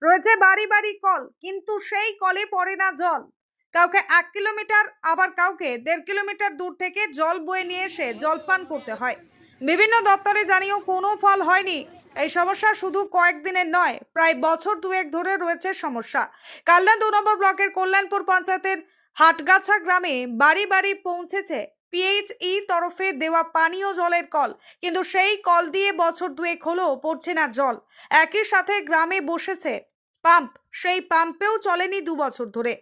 রয়েছে বাড়ি বাড়ি কল, কিন্তু সেই কলে পড়ে না জল। কাউকে 1 কিলোমিটার, আবার কাউকে 1.5 কিলোমিটার দূর থেকে জল বয়ে নিয়ে এসে জলপান করতে হয়। বিভিন্ন দপ্তরে জানিয়েও কোনো ফল হয়নি। এই সমস্যা শুধু কয়েকদিনের নয়, প্রায় বছর দুয়েক ধরে রয়েছে সমস্যা। কালনা 2 নম্বর ব্লকের কল্যাণপুর পঞ্চায়েতের হাটগাছা গ্রামে বাড়ি বাড়ি পৌঁছেছে পিএইচই তরফে দেওয়া পানীয় জলের কল, কিন্তু সেই কল দিয়ে বছর দুয়েক হলেও পড়ছে না জল। একই সাথে গ্রামে বসেছে পাম্প, সেই পাম্পেও চলেনি 2 বছর ধরে।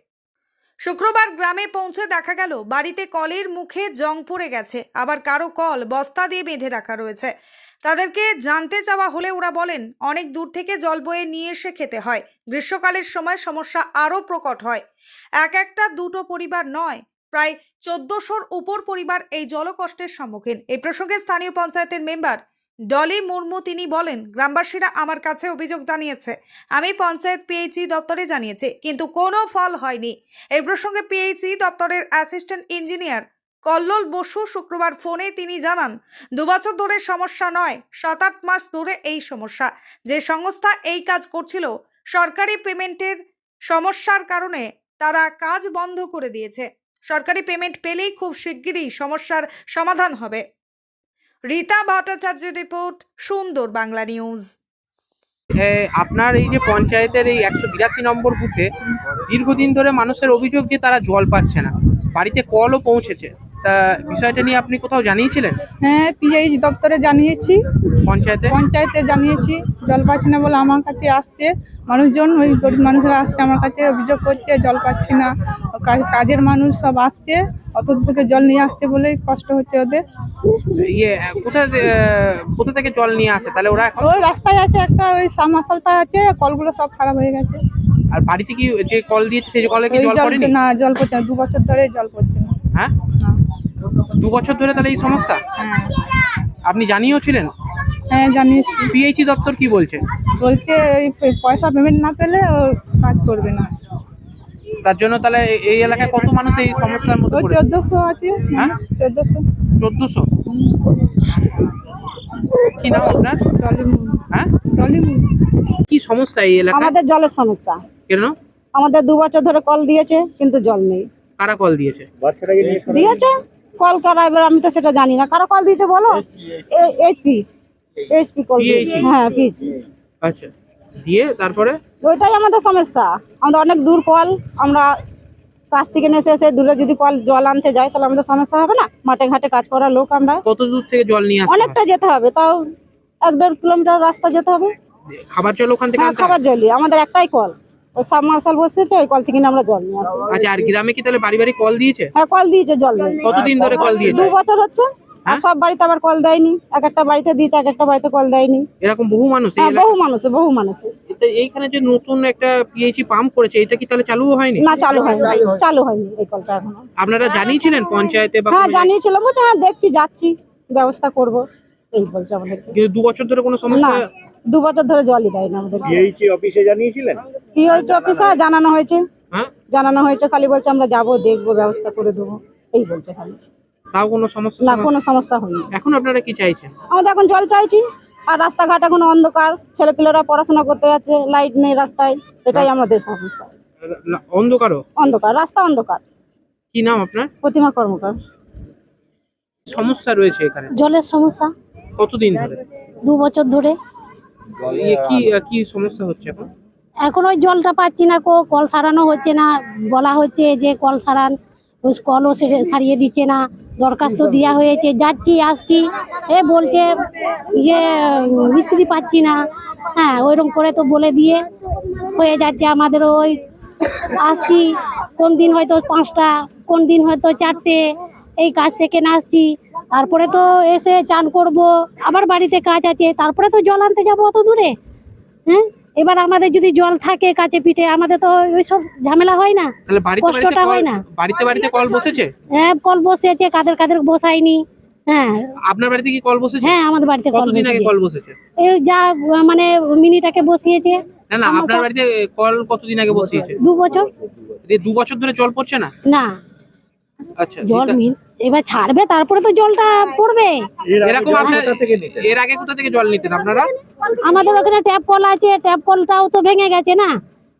শুক্রবার গ্রামে পৌঁছে দেখা গেল বাড়িতে কলের মুখে জং পড়ে গেছে, আবার কারো কল বস্তা দিয়ে বেঁধে রাখা রয়েছে। তাদেরকে জানতে চাওয়া হলে ওরা বলেন অনেক দূর থেকে জল বয়ে নিয়ে এসে খেতে হয়। গ্রীষ্মকালের সময় সমস্যা আরও প্রকট হয়। একটা দুটো পরিবার নয়, প্রায় 1400-র উপর পরিবার এই জলকষ্টের সম্মুখীন। এই প্রসঙ্গে স্থানীয় পঞ্চায়েতের মেম্বার ডলি মুর্মু তিনি বলেন, গ্রামবাসীরা আমার কাছে অভিযোগ জানিয়েছে, আমি পঞ্চায়েত পিএইচই দপ্তরে জানিয়েছি, কিন্তু কোনো ফল হয়নি। এই প্রসঙ্গে পিএইচই দপ্তরের অ্যাসিস্ট্যান্ট ইঞ্জিনিয়ার কল্লোল বসু শুক্রবার ফোনে তিনি জানান, 2 বছর ধরে সমস্যা নয়, 7-8 মাস ধরে এই সমস্যা। যে সংস্থা এই কাজ করছিল, সরকারি পেমেন্টের সমস্যার কারণে তারা কাজ বন্ধ করে দিয়েছে। সরকারি পেমেন্ট পেলেই খুব শিগগিরই সমস্যার সমাধান হবে। রীতা ভট্টাচার্যের রিপোর্ট, সুন্দর বাংলা নিউজ। আপনার এই যে পঞ্চায়েতের এই 182 নম্বর বুথে দীর্ঘদিন ধরে মানুষের অভিযোগ যে তারা জল পাচ্ছে না, বাড়িতে কলও পৌঁছেছে, তা বিষয়টা নিয়ে আপনি কোথাও জানিয়েছিলেন? হ্যাঁ, পিএইচ দপ্তরে জানিয়েছি, পঞ্চায়েতে জানিয়েছি। জল পাচ্ছি না বলে আমার কাছে আসছে মানুষজন, ওই গরিব মানুষরা আসছে আমার কাছে, অভিযোগ করছে জল পাচ্ছি না। কাজের মানুষ সব আসছে, অত দূর থেকে জল নিয়ে আসছে বলেই কষ্ট হচ্ছে ওদের। কোথা থেকে জল নিয়ে আসে তাহলে ওরা এখন? ওই রাস্তায় আছে একটা, ওই সাবমার্শালটা আছে, কলগুলো সব খারাপ হয়ে গেছে। আর বাড়িতে কি যে কল দিয়েছে সেই কলে কি জল পড়েনি? না, জল পড়ছে না, 2 বছর ধরে জল পড়ছে না। হ্যাঁ, না। 2 বছর ধরে তাহলে এই সমস্যা? হ্যাঁ আপনি জানিয়েছিলেন? হ্যাঁ, জানিয়েছি। পিএইচই দপ্তর কি বলছে? বলছে এই পয়সা পেমেন্ট না পেলে ও কাজ করবে না। তার জন্য তাহলে এই এলাকায় কত মানুষ এই সমস্যার মধ্যে ওই পড়ে? 1400 আছে। হ্যাঁ, 1400। কি নাম আপনার? হ্যাঁ, কি সমস্যা এই এলাকায়? আমাদের জলের সমস্যা। কেন? আমাদের 2 বছর ধরে কল দিয়েছে, কিন্তু জল নেই। কারা কল দিয়েছে? দিয়েছে কল কারা, এবার আমি তো সেটা জানি না কারা কল দিয়েছে বলো। এইচপি কল দিয়েছে। হ্যাঁ, পিএইচি। আচ্ছা, দিয়ে তারপরে ওইটাই আমাদের সমস্যা। আমাদের অনেক দূর কল, আমরা কাছ থেকে এসে দূরে যদি কল জল আনতে যাই তাহলে আমাদের সমস্যা হবে না? মাঠে ঘাটে কাজ করা লোক আমরা, কত দূর থেকে জল নিয়ে আসতে হয়? অনেকটা যেতে হবে, তাও 1-1.5 কিলোমিটার রাস্তা যেতে হবে। খাবার জল ওখান থেকে হ্যাঁ, আনতে হয়? খাবার জলই, আমাদের একটাই কল, ওই সাবমার্শাল বসেছে, ওই কল থেকে আমরা জল নিয়ে আসি। আচ্ছা, আর গ্রামে কি তাহলে বাড়ি বাড়ি কল দিয়েছে? হ্যাঁ, কল দিয়েছে, জল নেই। কতদিন ধরে কল দিয়েছে? 2 বছর হচ্ছে। আর সব বাড়িতে আবার কল দেয়নি, একটা বাড়িতে দিয়েছে, একটা বাড়িতে কল দেয়নি। এরকম বহু মানুষ এই হ্যাঁ, এলাকায়? বহু মানুষে। এইখানে যে নতুন একটা পিএইচই পাম্প করেছে, এটা কি তাহলে চালু হয়নি? না, চালু হয়নি এই কলটা এখনো। আপনারা জানিয়েছিলেন পঞ্চায়েতে বা হ্যাঁ, কোনো জায়গায়? জানিয়েছিলাম, বলছে হ্যাঁ দেখছি, যাচ্ছি, ব্যবস্থা করব, এই বলছে আমাদের। কিন্তু 2 বছর ধরে কোনো সমস্যা? না, 2 বছর ধরে জলই দেয় না আমাদের। পিএইচই অফিসে জানিয়েছিলেন? পিএইচি অফিসে জানানো হয়েছে, হ্যাঁ, খালি বলছে আমরা যাবো, দেখবো, ব্যবস্থা করে দেবো, এই বলছে খালি। তাও কোনো সমস্যা? না, কোনো সমস্যা হয়নি। এখন আপনারা কি চাইছেন? আমাদের এখন জল চাইছি, আর রাস্তাঘাট এখন অন্ধকার, ছেলেপিলেরা পড়াশোনা করতে যাচ্ছে, লাইট নেই রাস্তায়, এটাই আমাদের সমস্যা। অন্ধকারও? অন্ধকার, রাস্তা অন্ধকার। কি নাম আপনার? প্রতিমা কর্মকার। সমস্যা রয়েছে এখানে জলের সমস্যা কতদিন ধরে? 2 বছর ধরে। কি কি সমস্যা হচ্ছে এখন? এখন ওই জলটা পাচ্ছি না, কল সারানো হচ্ছে না, বলা হচ্ছে যে কল সারান, ওই কলও সারিয়ে দিচ্ছে না। দরখাস্ত দেওয়া হয়েছে, যাচ্ছি আসছি, বলছে মিস্ত্রি পাচ্ছি না। হ্যাঁ, ওইরকম করে তো বলে দিয়ে হয়ে যাচ্ছে আমাদের। ওই আসছি, কোন দিন হয়তো 5টা, কোন দিন হয়তো 4টে, এই কাজ থেকে না আসছি, তারপরে তো এসে চান করব, আবার বাড়িতে কাজ আছে, তারপরে তো জল আনতে যাবো অত দূরে। হ্যাঁ, এবার আমাদের যদি জল থাকে কাছে পিঠে, আমাদের তো ওইসব ঝামেলা হয় না, তাহলে বাড়িতে কষ্টটা হয় না। বাড়িতে বাড়িতে কল বসেছে? হ্যাঁ, কল বসেছে, কাদের বসায়নি। হ্যাঁ। আপনার বাড়িতে কি কল বসেছে? হ্যাঁ, আমাদের বাড়িতে কল কতদিন আগে বসেছে। কল বসেছে? এই যা মানে মিনিটাকে বসিয়েছে। না, আপনার বাড়িতে কল কতদিন আগে বসিয়েছে? 2 বছর। 2 বছর ধরে জল পড়ছে না? না, আচ্ছা, জল এবার ছাড়বে তারপরে তো জলটা পড়বে। এরকম আপনার এর আগে কোথা থেকে জল নিতেন আপনারা? আমাদের ওখানে ট্যাপ কল আছে, ট্যাপ কলটাও তো ভেঙে গেছে না,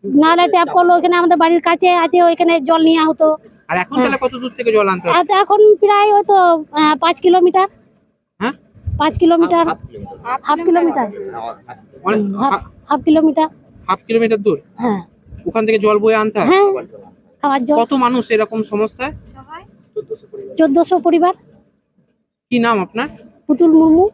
নাহলে ট্যাপ কল ওখানে আমাদের বাড়ির কাছে আছে, ওইখানে জল নেওয়া হতো। আর এখন তাহলে কত দূর থেকে জল আনতে হয়? আর তো এখন প্রায় হয়তো 5 কিলোমিটার। হ্যাঁ 5 kilometre, half kilometre, half kilometre. Half kilometre দূর হ্যাঁ ওখান থেকে জল বয়ে আনতে হয়? হ্যাঁ, খাওয়ার জল। কত মানুষ এরকম সমস্যায়? 1400 পরিবার। কি নাম আপনার? পুতুল মুর্মু।